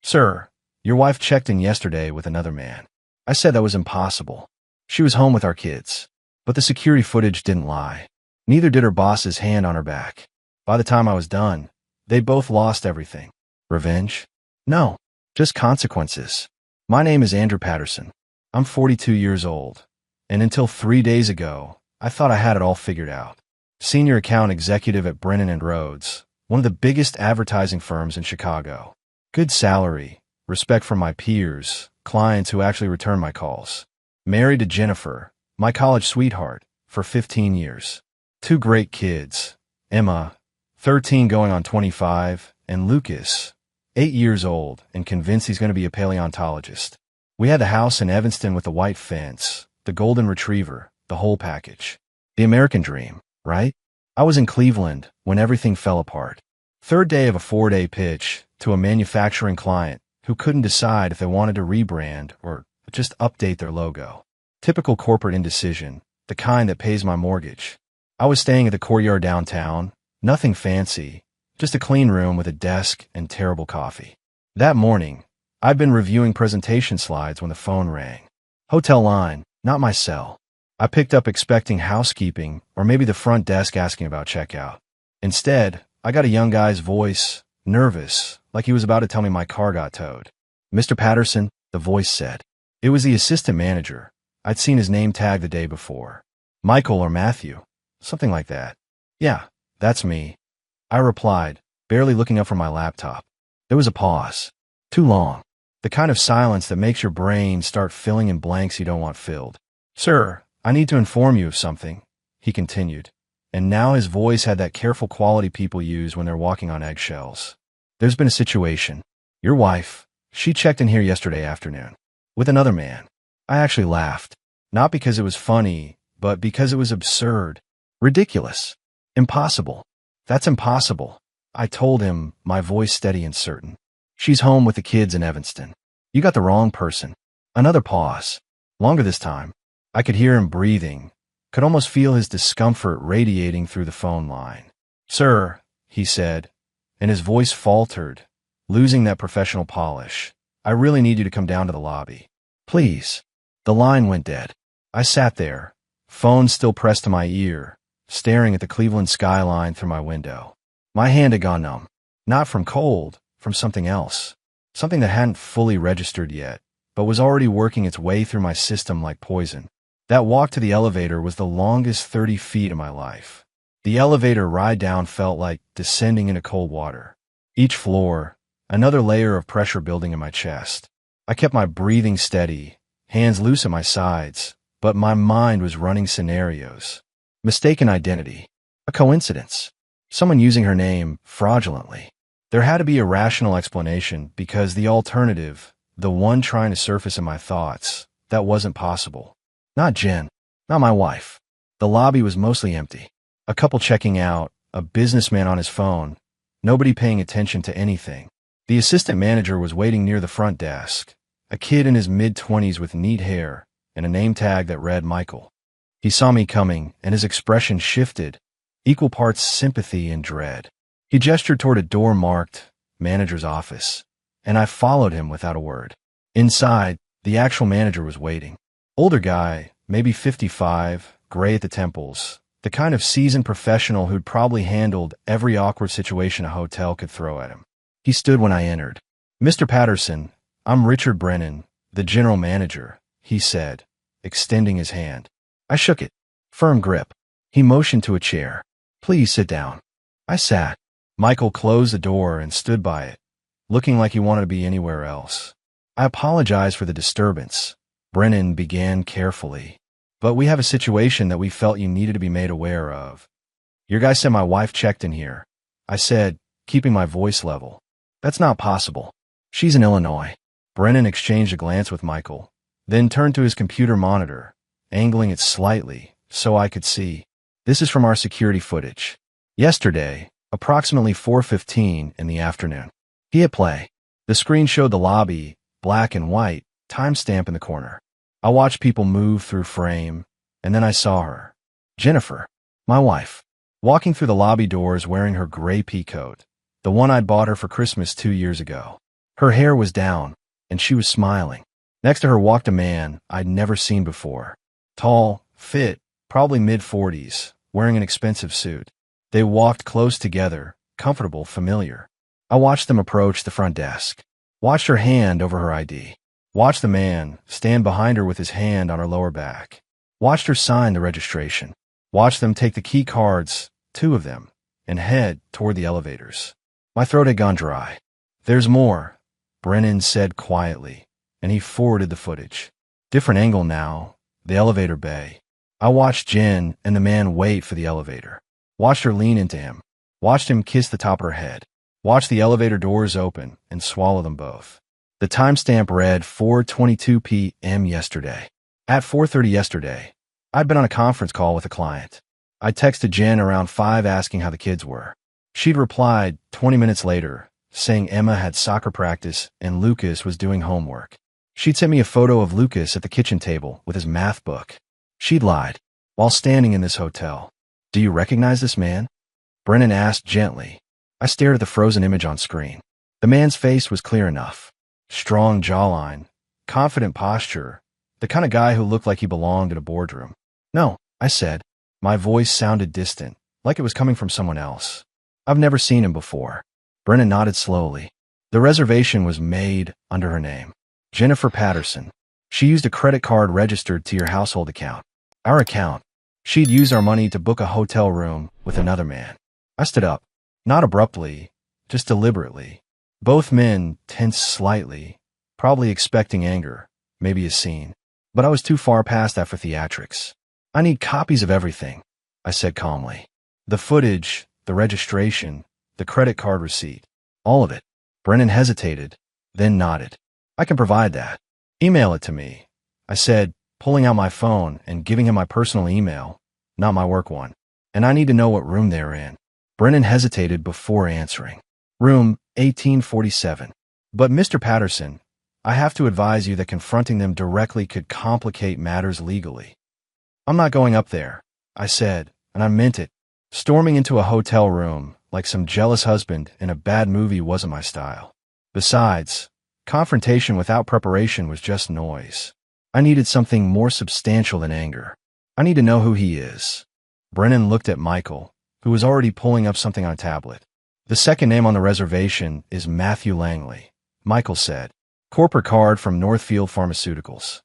"Sir, your wife checked in yesterday with another man." I said that was impossible. She was home with our kids. But the security footage didn't lie. Neither did her boss's hand on her back. By the time I was done, they'd both lost everything. Revenge? No, just consequences. My name is Andrew Patterson. I'm 42 years old. And until 3 days ago, I thought I had it all figured out. Senior account executive at Brennan and Rhodes, one of the biggest advertising firms in Chicago. Good salary, respect from my peers, clients who actually return my calls. Married to Jennifer, my college sweetheart, for 15 years. 2 great kids, Emma, 13 going on 25, and Lucas, 8 years old and convinced he's going to be a paleontologist. We had the house in Evanston with the white fence, the golden retriever, the whole package. The American dream, right? I was in Cleveland when everything fell apart. Third day of a 4-day pitch to a manufacturing client who couldn't decide if they wanted to rebrand or just update their logo. Typical corporate indecision, the kind that pays my mortgage. I was staying at the Courtyard downtown, nothing fancy, just a clean room with a desk and terrible coffee. That morning, I'd been reviewing presentation slides when the phone rang. Hotel line, not my cell. I picked up expecting housekeeping or maybe the front desk asking about checkout. Instead, I got a young guy's voice, nervous, like he was about to tell me my car got towed. "Mr. Patterson," the voice said. It was the assistant manager. I'd seen his name tag the day before. Michael or Matthew, something like that. "Yeah, that's me," I replied, barely looking up from my laptop. There was a pause. Too long. The kind of silence that makes your brain start filling in blanks you don't want filled. "Sir, I need to inform you of something," he continued, and now his voice had that careful quality people use when they're walking on eggshells. "There's been a situation. Your wife, she checked in here yesterday afternoon. With another man." I actually laughed. Not because it was funny, but because it was absurd. Ridiculous. Impossible. "That's impossible," I told him, my voice steady and certain. "She's home with the kids in Evanston. You got the wrong person." Another pause. Longer this time. I could hear him breathing, could almost feel his discomfort radiating through the phone line. "Sir," he said, and his voice faltered, losing that professional polish. "I really need you to come down to the lobby. Please." The line went dead. I sat there, phone still pressed to my ear, staring at the Cleveland skyline through my window. My hand had gone numb. Not from cold, from something else. Something that hadn't fully registered yet, but was already working its way through my system like poison. That walk to the elevator was the longest 30 feet of my life. The elevator ride down felt like descending into cold water. Each floor, another layer of pressure building in my chest. I kept my breathing steady, hands loose at my sides, but my mind was running scenarios. Mistaken identity. A coincidence. Someone using her name fraudulently. There had to be a rational explanation because the alternative, the one trying to surface in my thoughts, that wasn't possible. Not Jen. Not my wife. The lobby was mostly empty. A couple checking out, a businessman on his phone, nobody paying attention to anything. The assistant manager was waiting near the front desk, a kid in his mid-20s with neat hair and a name tag that read Michael. He saw me coming, and his expression shifted, equal parts sympathy and dread. He gestured toward a door marked Manager's Office, and I followed him without a word. Inside, the actual manager was waiting. Older guy, maybe 55, gray at the temples, the kind of seasoned professional who'd probably handled every awkward situation a hotel could throw at him. He stood when I entered. "Mr. Patterson, I'm Richard Brennan, the general manager," he said, extending his hand. I shook it. Firm grip. He motioned to a chair. "Please sit down." I sat. Michael closed the door and stood by it, looking like he wanted to be anywhere else. I apologized for the disturbance. Brennan began carefully. "But we have a situation that we felt you needed to be made aware of. Your guy said my wife checked in here," I said, keeping my voice level. "That's not possible. She's in Illinois." Brennan exchanged a glance with Michael, then turned to his computer monitor, angling it slightly so I could see. "This is from our security footage. Yesterday, approximately 4:15 in the afternoon." He hit play. The screen showed the lobby, black and white, timestamp in the corner. I watched people move through frame, and then I saw her. Jennifer, my wife, walking through the lobby doors wearing her gray pea coat, the one I'd bought her for Christmas 2 years ago. Her hair was down, and she was smiling. Next to her walked a man I'd never seen before. Tall, fit, probably mid-40s, wearing an expensive suit. They walked close together, comfortable, familiar. I watched them approach the front desk. Watched her hand over her ID. Watched the man stand behind her with his hand on her lower back. Watched her sign the registration. Watched them take the key cards, 2 of them, and head toward the elevators. My throat had gone dry. "There's more," Brennan said quietly, and he forwarded the footage. Different angle now, the elevator bay. I watched Jen and the man wait for the elevator. Watched her lean into him. Watched him kiss the top of her head. Watched the elevator doors open and swallow them both. The timestamp read 4:22 p.m. yesterday. At 4:30 yesterday, I'd been on a conference call with a client. I texted Jen around 5 asking how the kids were. She'd replied 20 minutes later, saying Emma had soccer practice and Lucas was doing homework. She'd sent me a photo of Lucas at the kitchen table with his math book. She'd lied, while standing in this hotel. "Do you recognize this man?" Brennan asked gently. I stared at the frozen image on screen. The man's face was clear enough. Strong jawline, confident posture, the kind of guy who looked like he belonged in a boardroom. "No," I said. My voice sounded distant, like it was coming from someone else. "I've never seen him before." Brennan nodded slowly. "The reservation was made under her name, Jennifer Patterson. She used a credit card registered to your household account. Our account. She'd used our money to book a hotel room with another man." I stood up. Not abruptly, just deliberately. Both men tensed slightly, probably expecting anger, maybe a scene. But I was too far past that for theatrics. "I need copies of everything," I said calmly. "The footage, the registration, the credit card receipt. All of it." Brennan hesitated, then nodded. "I can provide that. Email it to me," I said, pulling out my phone and giving him my personal email, not my work one. "And I need to know what room they're in." Brennan hesitated before answering. "Room 1847. But Mr. Patterson, I have to advise you that confronting them directly could complicate matters legally." "I'm not going up there," I said, and I meant it. Storming into a hotel room like some jealous husband in a bad movie wasn't my style. Besides, confrontation without preparation was just noise. I needed something more substantial than anger. "I need to know who he is." Brennan looked at Michael, who was already pulling up something on a tablet. "The second name on the reservation is Matthew Langley," Michael said. "Corporate card from Northfield Pharmaceuticals."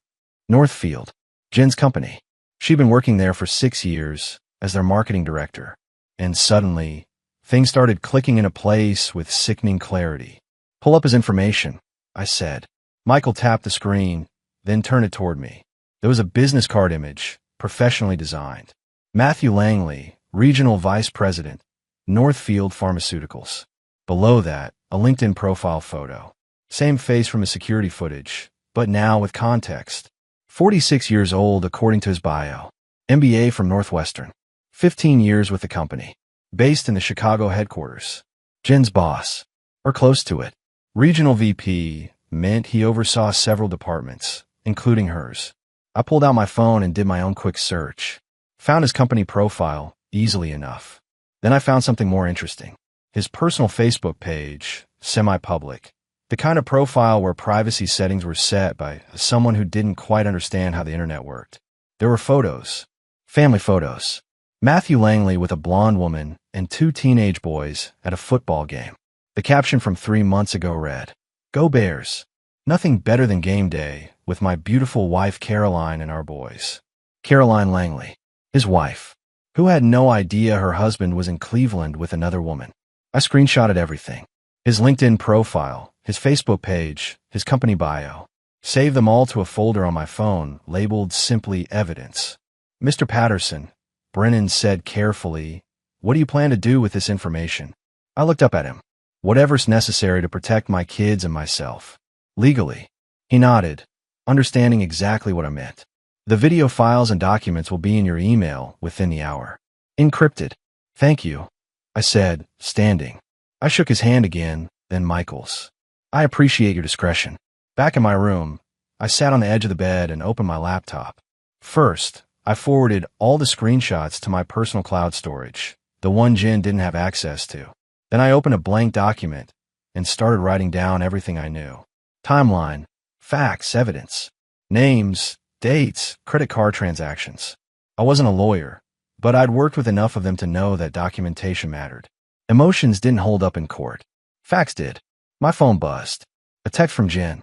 Northfield, Jen's company. She'd been working there for 6 years as their marketing director. And suddenly, things started clicking into place with sickening clarity. "Pull up his information," I said. Michael tapped the screen, then turned it toward me. There was a business card image, professionally designed. Matthew Langley, Regional Vice President, Northfield Pharmaceuticals. Below that, a LinkedIn profile photo. Same face from his security footage, but now with context. 46 years old according to his bio. MBA from Northwestern. 15 years with the company. Based in the Chicago headquarters. Jen's boss, or close to it. Regional VP meant he oversaw several departments, including hers. I pulled out my phone and did my own quick search. Found his company profile easily enough. Then I found something more interesting. His personal Facebook page, semi-public. The kind of profile where privacy settings were set by someone who didn't quite understand how the internet worked. There were photos. Family photos. Matthew Langley with a blonde woman and 2 teenage boys at a football game. The caption from 3 months ago read, "Go Bears. Nothing better than game day with my beautiful wife Caroline and our boys." Caroline Langley, his wife, who had no idea her husband was in Cleveland with another woman. I screenshotted everything. His LinkedIn profile, his Facebook page, his company bio. Saved them all to a folder on my phone labeled simply Evidence. "Mr. Patterson," Brennan said carefully, "what do you plan to do with this information?" I looked up at him. "Whatever's necessary to protect my kids and myself. Legally." He nodded, understanding exactly what I meant. "The video files and documents will be in your email within the hour. Encrypted." "Thank you," I said, standing. I shook his hand again, then Michael's. "I appreciate your discretion." Back in my room, I sat on the edge of the bed and opened my laptop. First, I forwarded all the screenshots to my personal cloud storage, the one Jen didn't have access to. Then I opened a blank document, and started writing down everything I knew. Timeline, facts, evidence, names, dates, credit card transactions. I wasn't a lawyer, but I'd worked with enough of them to know that documentation mattered. Emotions didn't hold up in court. Facts did. My phone buzzed. A text from Jen.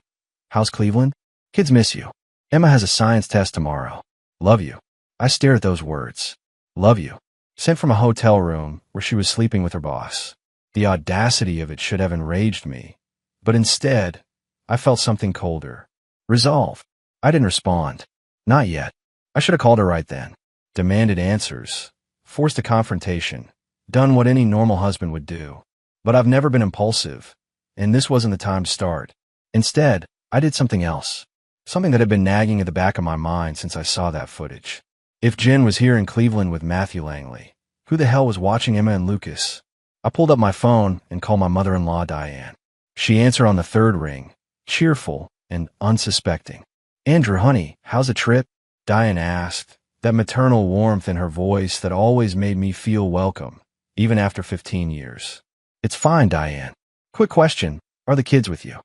How's Cleveland? Kids miss you. Emma has a science test tomorrow. Love you. I stared at those words. Love you. Sent from a hotel room where she was sleeping with her boss. The audacity of it should have enraged me, but instead, I felt something colder. Resolve. I didn't respond. Not yet. I should have called her right then. Demanded answers. Forced a confrontation. Done what any normal husband would do. But I've never been impulsive, and this wasn't the time to start. Instead, I did something else. Something that had been nagging at the back of my mind since I saw that footage. If Jen was here in Cleveland with Matthew Langley, who the hell was watching Emma and Lucas? I pulled up my phone and called my mother-in-law, Diane. She answered on the third ring, cheerful and unsuspecting. Andrew, honey, how's the trip? Diane asked, that maternal warmth in her voice that always made me feel welcome, even after 15 years. It's fine, Diane. Quick question, are the kids with you?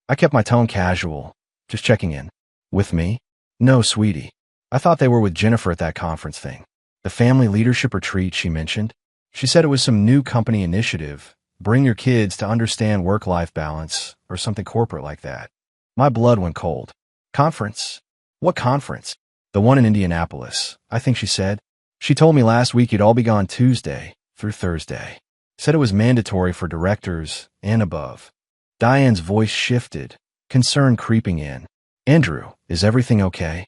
I kept my tone casual, just checking in. With me? No, sweetie. I thought they were with Jennifer at that conference thing. The family leadership retreat she mentioned. She said it was some new company initiative, bring your kids to understand work-life balance, or something corporate like that. My blood went cold. Conference? What conference? The one in Indianapolis, I think she said. She told me last week you'd all be gone Tuesday through Thursday. Said it was mandatory for directors and above. Diane's voice shifted, concern creeping in. Andrew, is everything okay?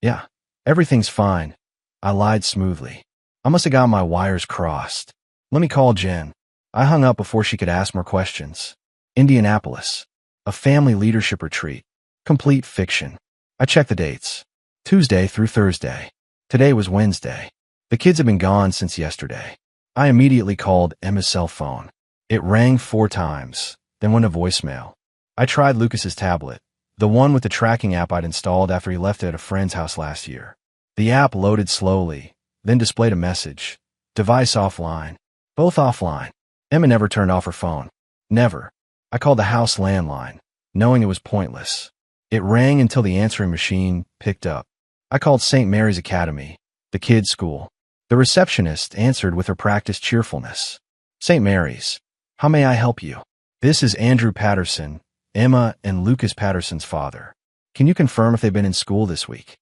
Yeah, everything's fine. I lied smoothly. I must have got my wires crossed. Let me call Jen. I hung up before she could ask more questions. Indianapolis. A family leadership retreat. Complete fiction. I checked the dates. Tuesday through Thursday. Today was Wednesday. The kids had been gone since yesterday. I immediately called Emma's cell phone. It rang 4 times, then went to voicemail. I tried Lucas's tablet, the one with the tracking app I'd installed after he left it at a friend's house last year. The app loaded slowly, then displayed a message. Device offline. Both offline. Emma never turned off her phone. Never. I called the house landline, knowing it was pointless. It rang until the answering machine picked up. I called St. Mary's Academy, the kids' school. The receptionist answered with her practiced cheerfulness. St. Mary's. How may I help you? This is Andrew Patterson, Emma and Lucas Patterson's father. Can you confirm if they've been in school this week?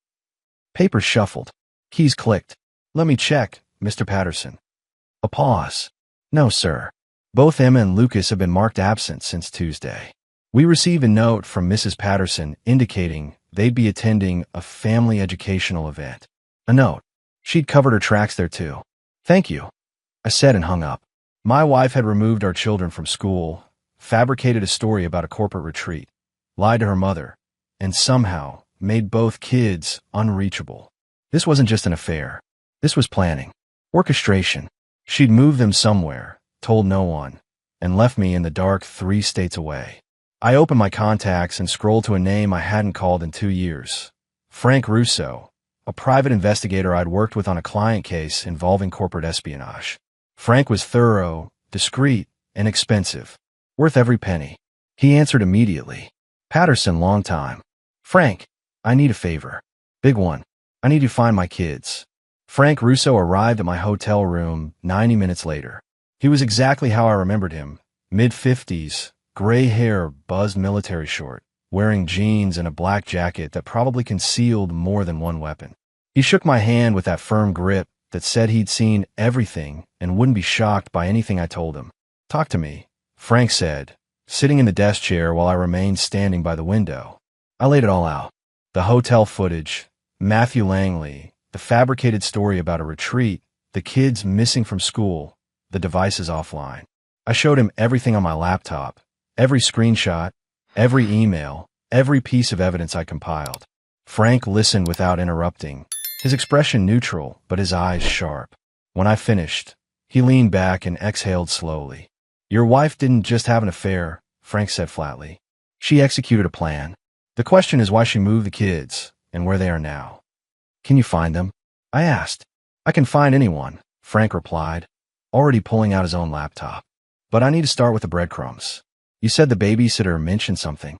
Papers shuffled. Keys clicked. Let me check, Mr. Patterson. A pause. No, sir. Both Emma and Lucas have been marked absent since Tuesday. We received a note from Mrs. Patterson indicating they'd be attending a family educational event. A note. She'd covered her tracks there too. Thank you, I said and hung up. My wife had removed our children from school, fabricated a story about a corporate retreat, lied to her mother, and somehow made both kids unreachable. This wasn't just an affair. This was planning. Orchestration. She'd moved them somewhere, told no one, and left me in the dark 3 states away. I opened my contacts and scrolled to a name I hadn't called in 2 years. Frank Russo, a private investigator I'd worked with on a client case involving corporate espionage. Frank was thorough, discreet, and expensive. Worth every penny. He answered immediately. Patterson, long time. Frank, I need a favor. Big one. I need to find my kids. Frank Russo arrived at my hotel room 90 minutes later. He was exactly how I remembered him. Mid-50s, gray hair, buzzed military short, wearing jeans and a black jacket that probably concealed more than one weapon. He shook my hand with that firm grip that said he'd seen everything and wouldn't be shocked by anything I told him. Talk to me, Frank said, sitting in the desk chair while I remained standing by the window. I laid it all out. The hotel footage, Matthew Langley, the fabricated story about a retreat, the kids missing from school, the devices offline. I showed him everything on my laptop, every screenshot, every email, every piece of evidence I compiled. Frank listened without interrupting, his expression neutral, but his eyes sharp. When I finished, he leaned back and exhaled slowly. Your wife didn't just have an affair, Frank said flatly. She executed a plan. The question is why she moved the kids and where they are now. Can you find them? I asked. I can find anyone, Frank replied, already pulling out his own laptop. But I need to start with the breadcrumbs. You said the babysitter mentioned something.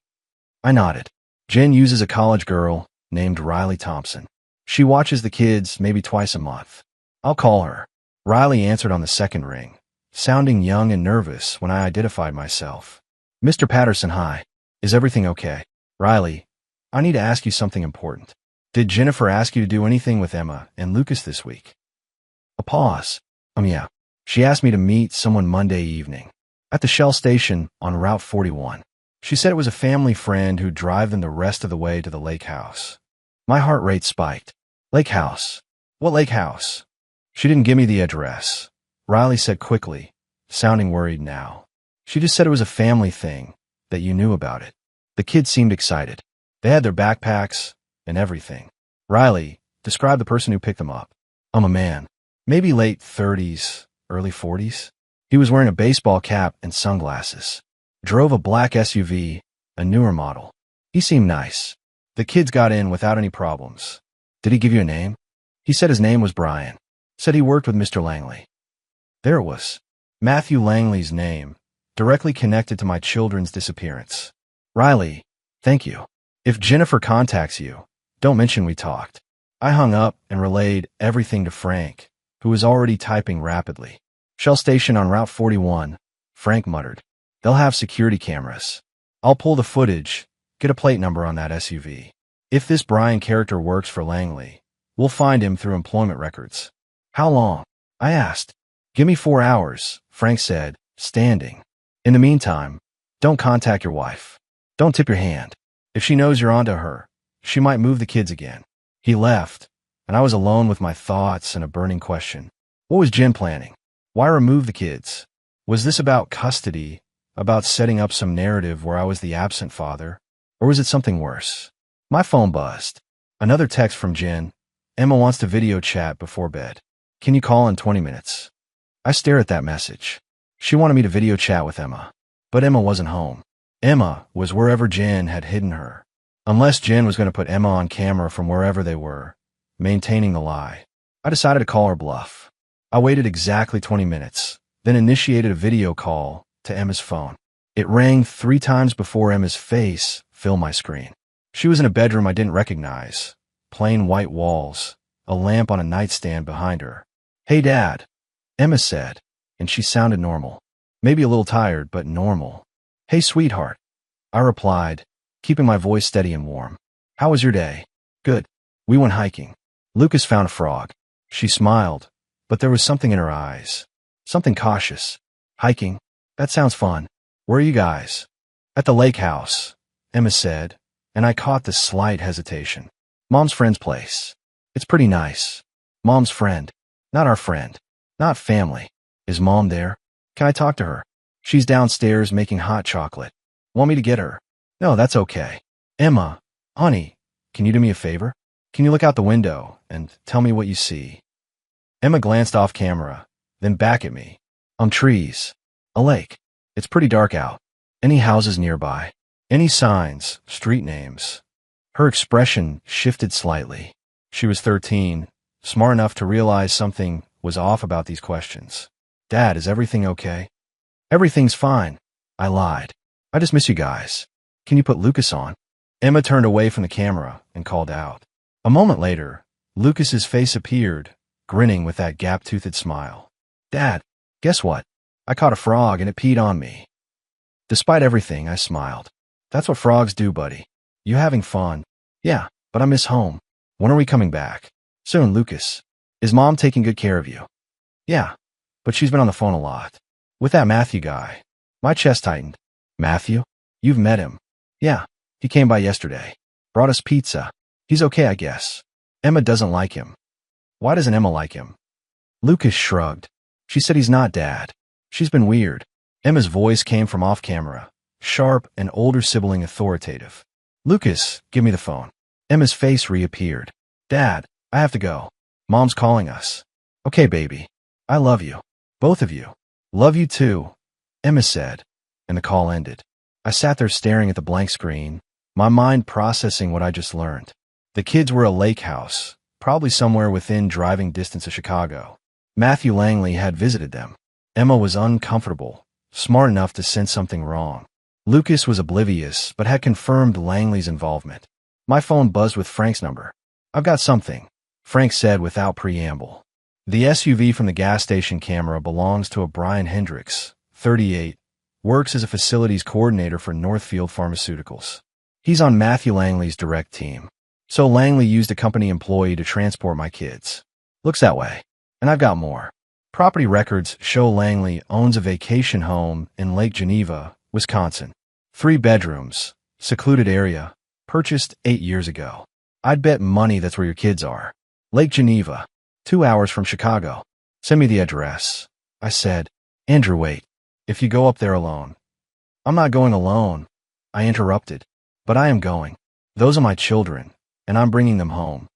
I nodded. Jen uses a college girl named Riley Thompson. She watches the kids maybe twice a month. I'll call her. Riley answered on the second ring, sounding young and nervous when I identified myself. Mr. Patterson, hi. Is everything okay? Riley, I need to ask you something important. Did Jennifer ask you to do anything with Emma and Lucas this week? A pause. Yeah. She asked me to meet someone Monday evening at the Shell station on Route 41. She said it was a family friend who'd drive them the rest of the way to the lake house. My heart rate spiked. Lake house? What lake house? She didn't give me the address. Riley said quickly, sounding worried now. She just said it was a family thing, that you knew about it. The kids seemed excited. They had their backpacks and everything. Riley, describe the person who picked them up. A man. Maybe late 30s, early 40s. He was wearing a baseball cap and sunglasses. Drove a black SUV, a newer model. He seemed nice. The kids got in without any problems. Did he give you a name? He said his name was Brian. Said he worked with Mr. Langley. There it was. Matthew Langley's name, directly connected to my children's disappearance. Riley, thank you. If Jennifer contacts you, don't mention we talked. I hung up and relayed everything to Frank, who was already typing rapidly. Shell station on Route 41, Frank muttered. They'll have security cameras. I'll pull the footage, get a plate number on that SUV. If this Brian character works for Langley, we'll find him through employment records. How long? I asked. Give me 4 hours, Frank said, standing. In the meantime, don't contact your wife. Don't tip your hand. If she knows you're onto her, she might move the kids again. He left, and I was alone with my thoughts and a burning question. What was Jen planning? Why remove the kids? Was this about custody, about setting up some narrative where I was the absent father, or was it something worse? My phone buzzed. Another text from Jen. Emma wants to video chat before bed. Can you call in 20 minutes? I stare at that message. She wanted me to video chat with Emma, but Emma wasn't home. Emma was wherever Jen had hidden her. Unless Jen was going to put Emma on camera from wherever they were, maintaining the lie, I decided to call her bluff. I waited exactly 20 minutes, then initiated a video call to Emma's phone. It rang 3 times before Emma's face filled my screen. She was in a bedroom I didn't recognize, plain white walls, a lamp on a nightstand behind her. Hey, Dad, Emma said, and she sounded normal. Maybe a little tired, but normal. Hey, sweetheart, I replied, keeping my voice steady and warm. How was your day? Good. We went hiking. Lucas found a frog. She smiled, but there was something in her eyes. Something cautious. Hiking? That sounds fun. Where are you guys? At the lake house, Emma said, and I caught the slight hesitation. Mom's friend's place. It's pretty nice. Mom's friend. Not our friend. Not family. Is Mom there? Can I talk to her? She's downstairs making hot chocolate. Want me to get her? No, that's okay. Emma, honey, can you do me a favor? Can you look out the window and tell me what you see? Emma glanced off camera, then back at me. Trees. A lake. It's pretty dark out. Any houses nearby? Any signs, street names? Her expression shifted slightly. She was 13, smart enough to realize something was off about these questions. Dad, is everything okay? Everything's fine. I lied. I just miss you guys. Can you put Lucas on? Emma turned away from the camera and called out. A moment later, Lucas's face appeared, grinning with that gap-toothed smile. Dad, guess what? I caught a frog and it peed on me. Despite everything, I smiled. That's what frogs do, buddy. You having fun? Yeah, but I miss home. When are we coming back? Soon, Lucas. Is Mom taking good care of you? Yeah, but she's been on the phone a lot. With that Matthew guy. My chest tightened. Matthew? You've met him. Yeah, he came by yesterday. Brought us pizza. He's okay, I guess. Emma doesn't like him. Why doesn't Emma like him? Lucas shrugged. She said he's not, Dad. She's been weird. Emma's voice came from off camera, sharp and older sibling authoritative. Lucas, give me the phone. Emma's face reappeared. Dad, I have to go. Mom's calling us. Okay, baby. I love you. Both of you. Love you too, Emma said, and the call ended. I sat there staring at the blank screen, my mind processing what I just learned. The kids were a lake house, probably somewhere within driving distance of Chicago. Matthew Langley had visited them. Emma was uncomfortable, smart enough to sense something wrong. Lucas was oblivious, but had confirmed Langley's involvement. My phone buzzed with Frank's number. "I've got something," Frank said without preamble. "The SUV from the gas station camera belongs to a Brian Hendricks, 38, works as a facilities coordinator for Northfield Pharmaceuticals. He's on Matthew Langley's direct team. So Langley used a company employee to transport my kids. Looks that way. And I've got more. Property records show Langley owns a vacation home in Lake Geneva, Wisconsin. 3 bedrooms, secluded area, purchased 8 years ago. I'd bet money that's where your kids are. Lake Geneva, 2 hours from Chicago. Send me the address." I said. "Andrew, wait. If you go up there alone." "I'm not going alone," I interrupted. "But I am going. Those are my children, and I'm bringing them home."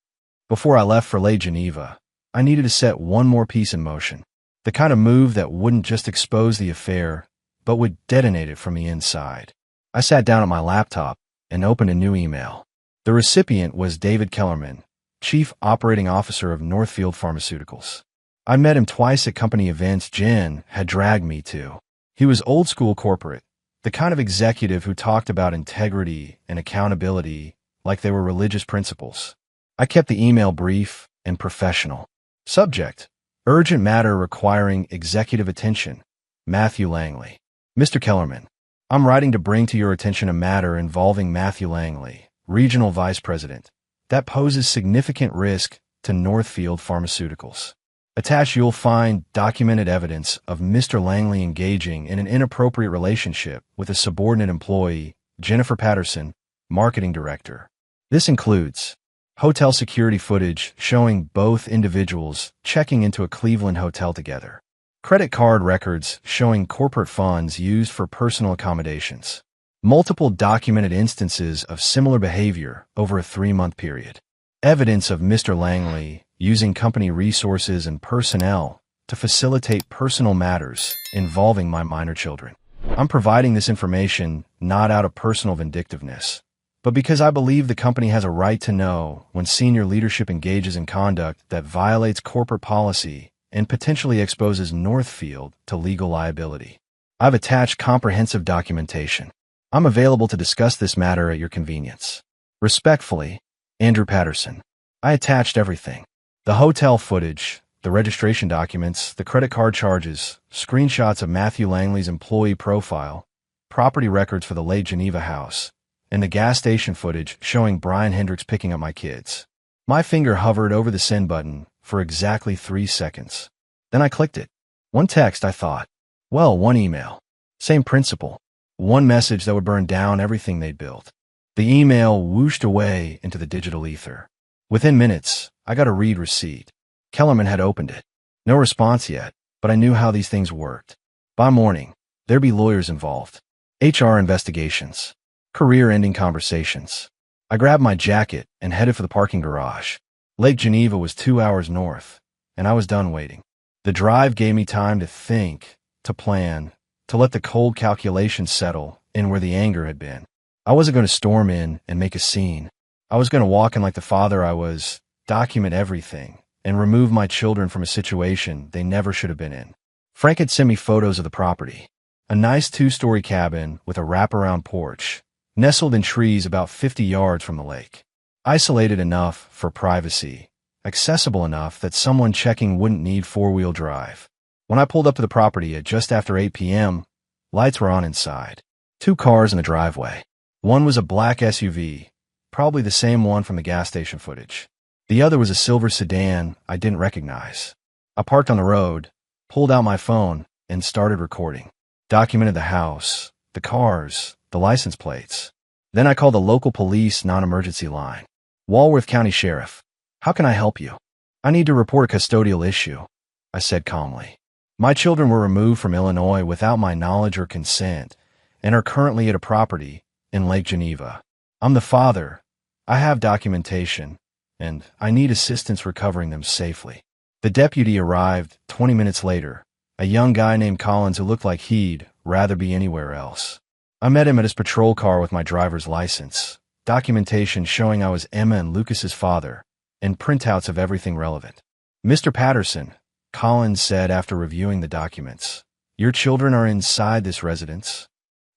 Before I left for Lake Geneva, I needed to set one more piece in motion. The kind of move that wouldn't just expose the affair, but would detonate it from the inside. I sat down at my laptop and opened a new email. The recipient was David Kellerman, Chief Operating Officer of Northfield Pharmaceuticals. I met him twice at company events Jen had dragged me to. He was old school corporate, the kind of executive who talked about integrity and accountability like they were religious principles. I kept the email brief and professional. Subject: urgent matter requiring executive attention. Matthew Langley. Mr. Kellerman, I'm writing to bring to your attention a matter involving Matthew Langley, Regional Vice President, that poses significant risk to Northfield Pharmaceuticals. Attached, you'll find documented evidence of Mr. Langley engaging in an inappropriate relationship with a subordinate employee, Jennifer Patterson, Marketing Director. This includes hotel security footage showing both individuals checking into a Cleveland hotel together, credit card records showing corporate funds used for personal accommodations, multiple documented instances of similar behavior over a 3-month period, evidence of Mr. Langley using company resources and personnel to facilitate personal matters involving my minor children. I'm providing this information not out of personal vindictiveness, but because I believe the company has a right to know when senior leadership engages in conduct that violates corporate policy and potentially exposes Northfield to legal liability. I've attached comprehensive documentation. I'm available to discuss this matter at your convenience. Respectfully, Andrew Patterson. I attached everything. The hotel footage, the registration documents, the credit card charges, screenshots of Matthew Langley's employee profile, property records for the Lake Geneva house, and the gas station footage showing Brian Hendricks picking up my kids. My finger hovered over the send button for exactly 3 seconds. Then I clicked it. One text, I thought. Well, one email. Same principle. One message that would burn down everything they'd built. The email whooshed away into the digital ether. Within minutes, I got a read receipt. Kellerman had opened it. No response yet, but I knew how these things worked. By morning, there'd be lawyers involved. HR investigations. Career-ending conversations. I grabbed my jacket and headed for the parking garage. Lake Geneva was 2 hours north, and I was done waiting. The drive gave me time to think, to plan, to let the cold calculations settle in where the anger had been. I wasn't going to storm in and make a scene. I was going to walk in like the father I was, document everything, and remove my children from a situation they never should have been in. Frank had sent me photos of the property. A nice 2-story cabin with a wraparound porch, nestled in trees about 50 yards from the lake. Isolated enough for privacy, accessible enough that someone checking wouldn't need 4-wheel drive. When I pulled up to the property at just after 8 p.m., lights were on inside. 2 cars in the driveway. One was a black SUV, probably the same one from the gas station footage. The other was a silver sedan I didn't recognize. I parked on the road, pulled out my phone, and started recording. Documented the house, the cars, the license plates. Then I called the local police non-emergency line. Walworth County Sheriff. How can I help you? I need to report a custodial issue, I said calmly. My children were removed from Illinois without my knowledge or consent and are currently at a property in Lake Geneva. I'm the father. I have documentation, and I need assistance recovering them safely. The deputy arrived 20 minutes later, a young guy named Collins who looked like he'd rather be anywhere else. I met him at his patrol car with my driver's license, documentation showing I was Emma and Lucas's father, and printouts of everything relevant. Mr. Patterson, Collins said after reviewing the documents, your children are inside this residence?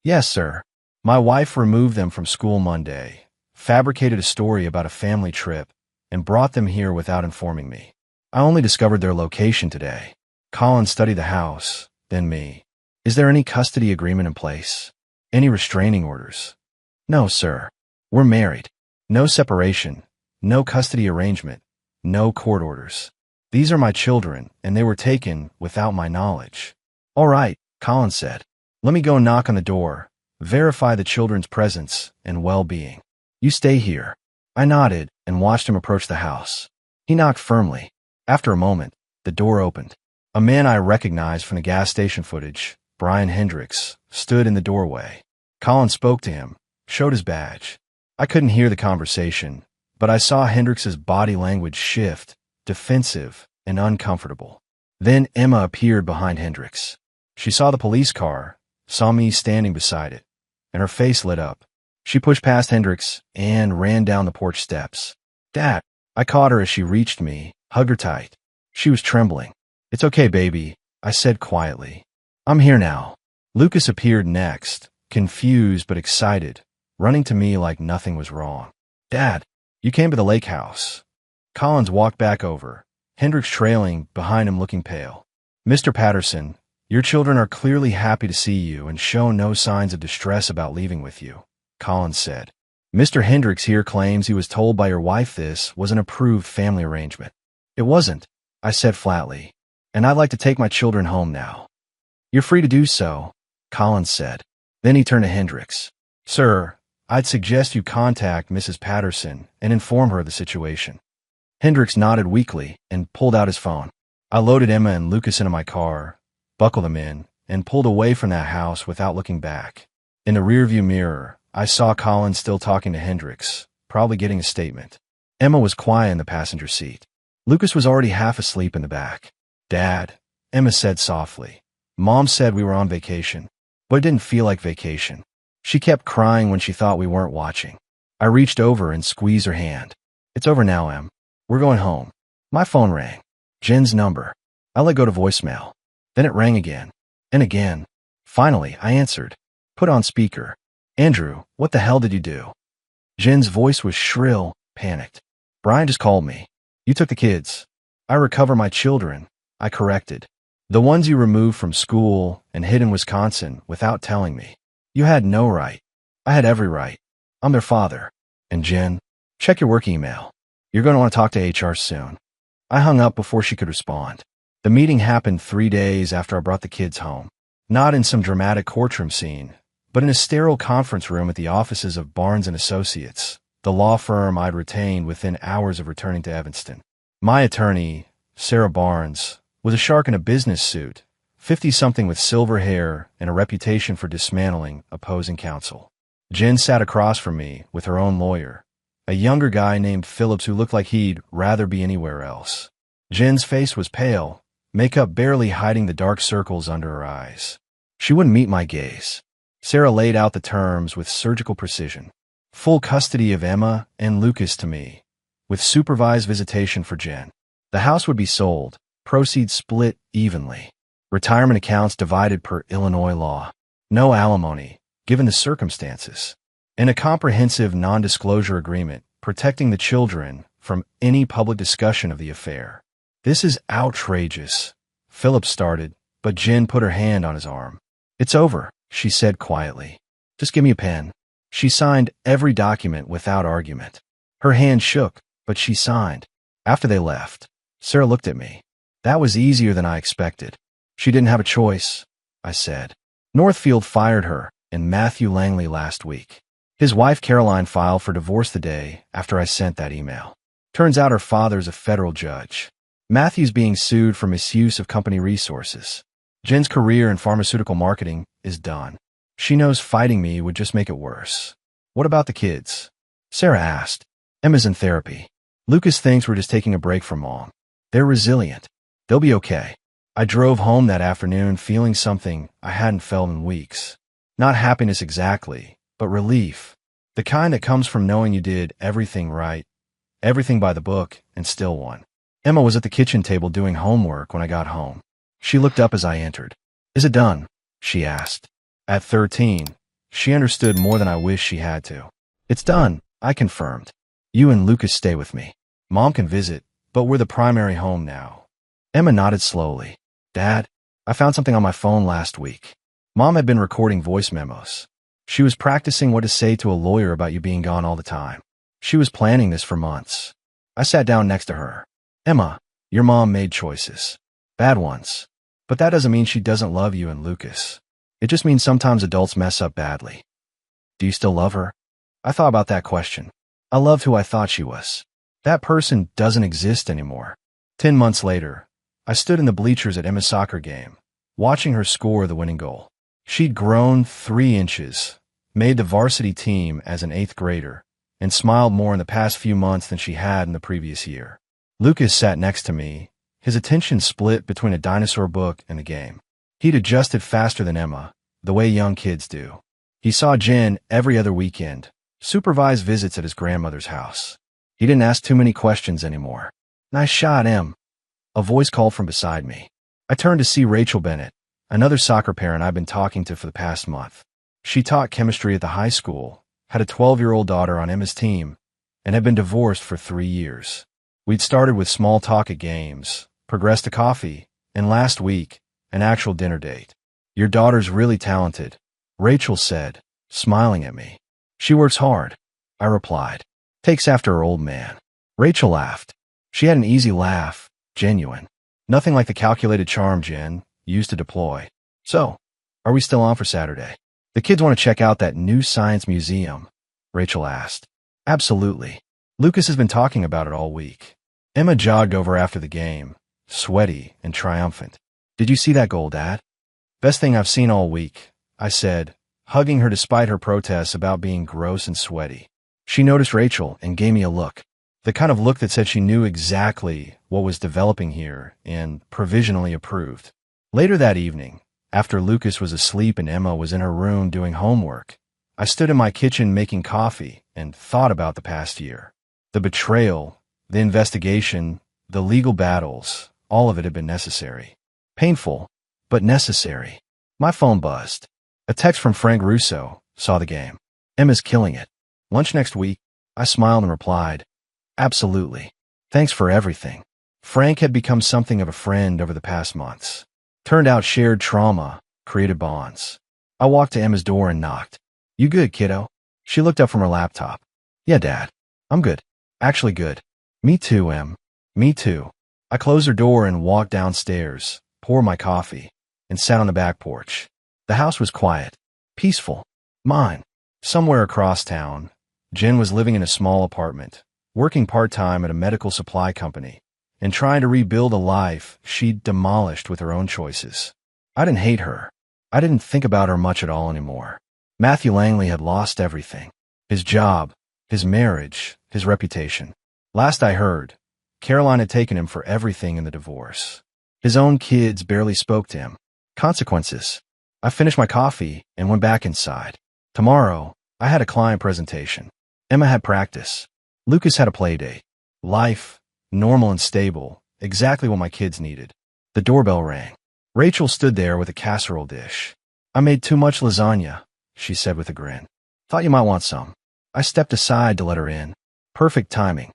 Yes, sir. My wife removed them from school Monday, fabricated a story about a family trip, and brought them here without informing me. I only discovered their location today. Colin studied the house, then me. Is there any custody agreement in place? Any restraining orders? No, sir. We're married. No separation. No custody arrangement. No court orders. These are my children, and they were taken without my knowledge. All right, Colin said. Let me go knock on the door, verify the children's presence and well-being. You stay here. I nodded and watched him approach the house. He knocked firmly. After a moment, the door opened. A man I recognized from the gas station footage, Brian Hendricks, stood in the doorway. Colin spoke to him, showed his badge. I couldn't hear the conversation, but I saw Hendricks's body language shift, defensive and uncomfortable. Then Emma appeared behind Hendricks. She saw the police car, saw me standing beside it, and her face lit up. She pushed past Hendricks and ran down the porch steps. Dad! I caught her as she reached me, hugged her tight. She was trembling. It's okay, baby, I said quietly. I'm here now. Lucas appeared next, confused but excited, running to me like nothing was wrong. Dad, you came to the lake house. Collins walked back over, Hendricks trailing behind him looking pale. Mr. Patterson, your children are clearly happy to see you and show no signs of distress about leaving with you, Collins said. Mr. Hendricks here claims he was told by your wife this was an approved family arrangement. It wasn't, I said flatly, and I'd like to take my children home now. You're free to do so, Collins said. Then he turned to Hendricks. Sir, I'd suggest you contact Mrs. Patterson and inform her of the situation. Hendricks nodded weakly and pulled out his phone. I loaded Emma and Lucas into my car, buckled them in, and pulled away from that house without looking back. In the rearview mirror, I saw Collins still talking to Hendricks, probably getting a statement. Emma was quiet in the passenger seat. Lucas was already half asleep in the back. Dad, Emma said softly. Mom said we were on vacation, but it didn't feel like vacation. She kept crying when she thought we weren't watching. I reached over and squeezed her hand. It's over now, Em. We're going home. My phone rang. Jen's number. I let go to voicemail. Then it rang again. And again. Finally, I answered. Put on speaker. Andrew, what the hell did you do? Jen's voice was shrill, panicked. Brian just called me. You took the kids. I recover my children, I corrected. The ones you removed from school and hid in Wisconsin without telling me. You had no right. I had every right. I'm their father. And Jen, check your work email. You're going to want to talk to HR soon. I hung up before she could respond. The meeting happened 3 days after I brought the kids home. Not in some dramatic courtroom scene, but in a sterile conference room at the offices of Barnes & Associates, the law firm I'd retained within hours of returning to Evanston. My attorney, Sarah Barnes, was a shark in a business suit, 50-something with silver hair and a reputation for dismantling opposing counsel. Jen sat across from me with her own lawyer, a younger guy named Phillips who looked like he'd rather be anywhere else. Jen's face was pale, makeup barely hiding the dark circles under her eyes. She wouldn't meet my gaze. Sarah laid out the terms with surgical precision. Full custody of Emma and Lucas to me, with supervised visitation for Jen. The house would be sold, proceeds split evenly. Retirement accounts divided per Illinois law. No alimony, given the circumstances. And a comprehensive non-disclosure agreement protecting the children from any public discussion of the affair. This is outrageous, Phillips started, but Jen put her hand on his arm. It's over, she said quietly. Just give me a pen. She signed every document without argument. Her hand shook, but she signed. After they left, Sarah looked at me. That was easier than I expected. She didn't have a choice, I said. Northfield fired her and Matthew Langley last week. His wife Caroline filed for divorce the day after I sent that email. Turns out her father's a federal judge. Matthew's being sued for misuse of company resources. Jen's career in pharmaceutical marketing is done. She knows fighting me would just make it worse. What about the kids? Sarah asked. Emma's in therapy. Lucas thinks we're just taking a break from Mom. They're resilient. They'll be okay. I drove home that afternoon feeling something I hadn't felt in weeks. Not happiness exactly, but relief. The kind that comes from knowing you did everything right, everything by the book, and still won. Emma was at the kitchen table doing homework when I got home. She looked up as I entered. Is it done? She asked. At 13, She understood more than I wish she had to. It's done, I confirmed. You and Lucas stay with me. Mom can visit, but we're the primary home now. Emma nodded slowly. Dad, I found something on my phone last week. Mom had been recording voice memos. She was practicing what to say to a lawyer about you being gone all the time. She was planning this for months. I sat down next to her. Emma, your mom made choices. Bad ones. But that doesn't mean she doesn't love you and Lucas. It just means sometimes adults mess up badly. Do you still love her? I thought about that question. I loved who I thought she was. That person doesn't exist anymore. 10 months later, I stood in the bleachers at Emma's soccer game, watching her score the winning goal. She'd grown 3 inches, made the varsity team as an 8th grader, and smiled more in the past few months than she had in the previous year. Lucas sat next to me, his attention split between a dinosaur book and the game. He'd adjusted faster than Emma, the way young kids do. He saw Jen every other weekend, supervised visits at his grandmother's house. He didn't ask too many questions anymore. Nice shot, Em. A voice called from beside me. I turned to see Rachel Bennett, another soccer parent I've been talking to for the past month. She taught chemistry at the high school, had a 12-year-old daughter on Emma's team, and had been divorced for 3 years. We'd started with small talk at games, progressed to coffee, and last week, an actual dinner date. Your daughter's really talented, Rachel said, smiling at me. She works hard, I replied. Takes after her old man. Rachel laughed. She had an easy laugh, genuine. Nothing like the calculated charm Jen used to deploy. So, are we still on for Saturday? The kids want to check out that new science museum, Rachel asked. Absolutely. Lucas has been talking about it all week. Emma jogged over after the game, sweaty and triumphant. Did you see that goal, Dad? Best thing I've seen all week, I said, hugging her despite her protests about being gross and sweaty. She noticed Rachel and gave me a look. The kind of look that said she knew exactly what was developing here and provisionally approved. Later that evening, after Lucas was asleep and Emma was in her room doing homework, I stood in my kitchen making coffee and thought about the past year. The betrayal, the investigation, the legal battles, all of it had been necessary. Painful, but necessary. My phone buzzed. A text from Frank Russo, saw the game. Emma's killing it. Lunch next week? I smiled and replied, absolutely. Thanks for everything. Frank had become something of a friend over the past months. Turned out shared trauma created bonds. I walked to Emma's door and knocked. You good, kiddo? She looked up from her laptop. Yeah, Dad. I'm good. Actually good. Me too, Em. Me too. I closed her door and walked downstairs, poured my coffee, and sat on the back porch. The house was quiet, peaceful. Mine. Somewhere across town, Jen was living in a small apartment, working part-time at a medical supply company, and trying to rebuild a life she'd demolished with her own choices. I didn't hate her. I didn't think about her much at all anymore. Matthew Langley had lost everything. His job, his marriage, his reputation. Last I heard, Caroline had taken him for everything in the divorce. His own kids barely spoke to him. Consequences. I finished my coffee and went back inside. Tomorrow, I had a client presentation. Emma had practice. Lucas had a play date. Life, normal and stable, exactly what my kids needed. The doorbell rang. Rachel stood there with a casserole dish. I made too much lasagna, she said with a grin. Thought you might want some. I stepped aside to let her in. Perfect timing.